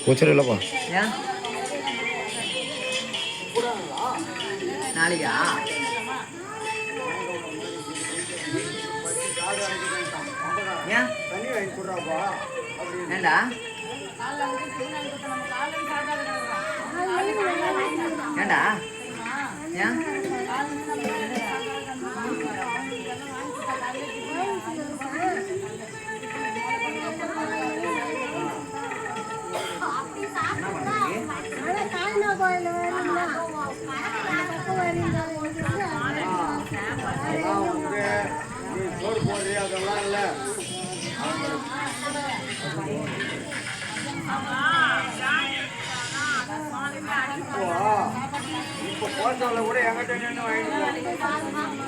Boucher இல்லைப்பா. ஏன் நாளைக்கா? ஏன் ஏண்டா ஏண்டா ஏன் இப்போ போட்டோல கூட எங்கிட்ட நின்று வாங்கிட்டு